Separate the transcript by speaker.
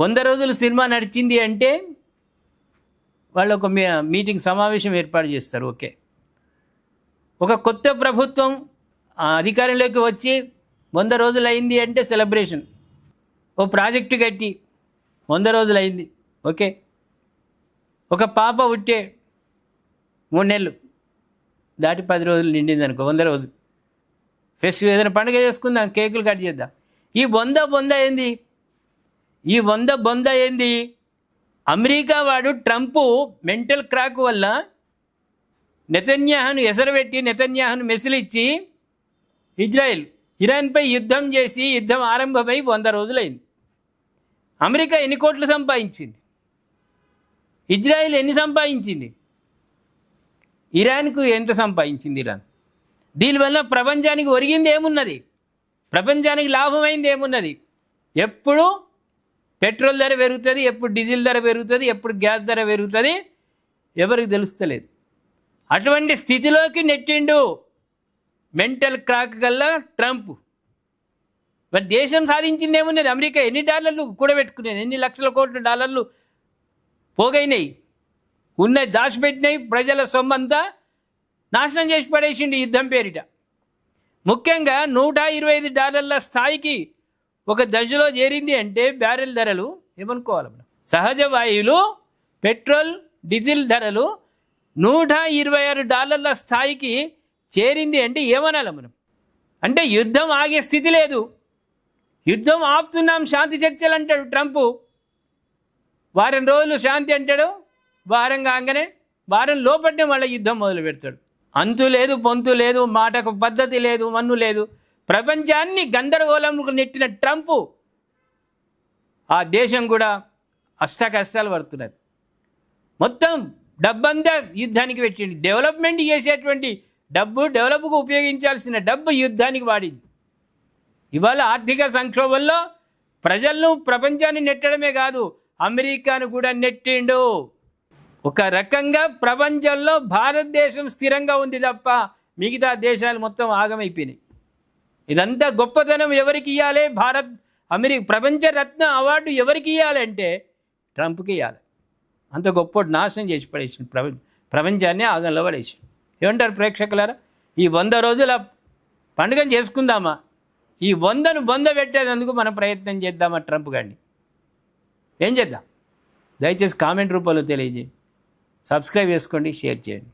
Speaker 1: 100 రోజులు సినిమా నడిచింది అంటే వాళ్ళు ఒక మీటింగ్ సమావేశం ఏర్పాటు చేస్తారు. ఓకే, ఒక కొత్త ప్రభుత్వం అధికారంలోకి వచ్చి 100 రోజులు అయింది అంటే సెలబ్రేషన్. ఓ ప్రాజెక్టు కట్టి 100 రోజులు అయింది. ఓకే, ఒక పాప పుట్టే 3 నెలలు దాటి 10 రోజులు నిండింది అనుకో, 100 రోజులు ఫెస్టివల్ ఏదైనా పండుగ చేసుకుందాం, కేకులు కట్ చేద్దాం. ఈ బొంద ఏంది? ఈ బొంద ఏంది? అమెరికా వాడు ట్రంప్ మెంటల్ క్రాక్ వల్ల నెతన్యాహును ఎసరబెట్టి నెతన్యాహును మెసిలిచ్చి ఇరాన్పై యుద్ధం చేసి యుద్ధం ఆరంభమై 100 రోజులైంది. అమెరికా ఎన్ని కోట్లు సంపాదించింది? ఇజ్రాయెల్ ఎన్ని సంపాదించింది? ఇరాన్కు ఎంత సంపాదించింది ఇరాన్? దీనివల్ల ప్రపంచానికి ఒరిగింది ఏమున్నది? ప్రపంచానికి లాభమైంది ఏమున్నది? ఎప్పుడు పెట్రోల్ ధర పెరుగుతుంది, ఎప్పుడు డీజిల్ ధర పెరుగుతుంది, ఎప్పుడు గ్యాస్ ధర పెరుగుతుంది, ఎవరికి తెలుస్తలేదు. అటువంటి స్థితిలోకి నెట్టిండు మెంటల్ క్రాక్ గల్లా ట్రంప్. మరి దేశం సాధించింది ఏమున్నది? అమెరికా ఎన్ని డాలర్లు కూడబెట్టుకునేది, ఎన్ని లక్షల కోట్ల డాలర్లు పోగైనాయి, ఉన్నాయి దాచిపెట్టినాయి, ప్రజల సొమ్మంతా నాశనం చేసి పడేసిండు యుద్ధం పేరిట. ముఖ్యంగా $125 స్థాయికి ఒక దశలో చేరింది అంటే బ్యారెల్ ధరలు ఏమనుకోవాలి మనం? సహజ వాయువులు, పెట్రోల్, డీజిల్ ధరలు $126 స్థాయికి చేరింది అంటే ఏమనాలి మనం? అంటే యుద్ధం ఆగే స్థితి లేదు. యుద్ధం ఆపుతున్నాం, శాంతి చర్చలు అంటాడు ట్రంప్. వారం రోజులు శాంతి అంటాడు, వారం కాగానే వారం లోపట్నే మళ్ళీ యుద్ధం మొదలు పెడతాడు. అంతు లేదు, పొంతు లేదు, మాటకు పద్ధతి లేదు, మన్ను లేదు. ప్రపంచాన్ని గందరగోళంకు నెట్టిన ట్రంప్ ఆ దేశం కూడా అష్టకష్టాలు పడుతున్నది. మొత్తం డబ్బంతా యుద్ధానికి పెట్టింది. డెవలప్మెంట్ చేసేటువంటి డబ్బు, డెవలప్కు ఉపయోగించాల్సిన డబ్బు యుద్ధానికి వాడింది. ఇవాళ ఆర్థిక సంక్షోభంలో ప్రజలను, ప్రపంచాన్ని నెట్టడమే కాదు, అమెరికాను కూడా నెట్టిండు. ఒక రకంగా ప్రపంచంలో భారతదేశం స్థిరంగా ఉంది తప్ప మిగతా దేశాలు మొత్తం ఆగమైపోయినాయి. ఇదంతా గొప్పతనం ఎవరికి ఇవ్వాలి? ప్రపంచ రత్న అవార్డు ఎవరికి ఇవ్వాలి అంటే ట్రంప్కి ఇవ్వాలి. అంత గొప్ప నాశనం చేసి పడేసి ప్రపంచాన్ని ఆగంలో పడేసి. ఏమంటారు ప్రేక్షకులారా? ఈ 100 రోజుల పండుగను చేసుకుందామా? ఈ 100ను పెట్టేందుకు మనం ప్రయత్నం చేద్దామా ట్రంప్ గారిని? ఏం చేద్దాం? దయచేసి కామెంట్ రూపంలో తెలియజేయండి. సబ్స్క్రైబ్ చేసుకోండి, షేర్ చేయండి.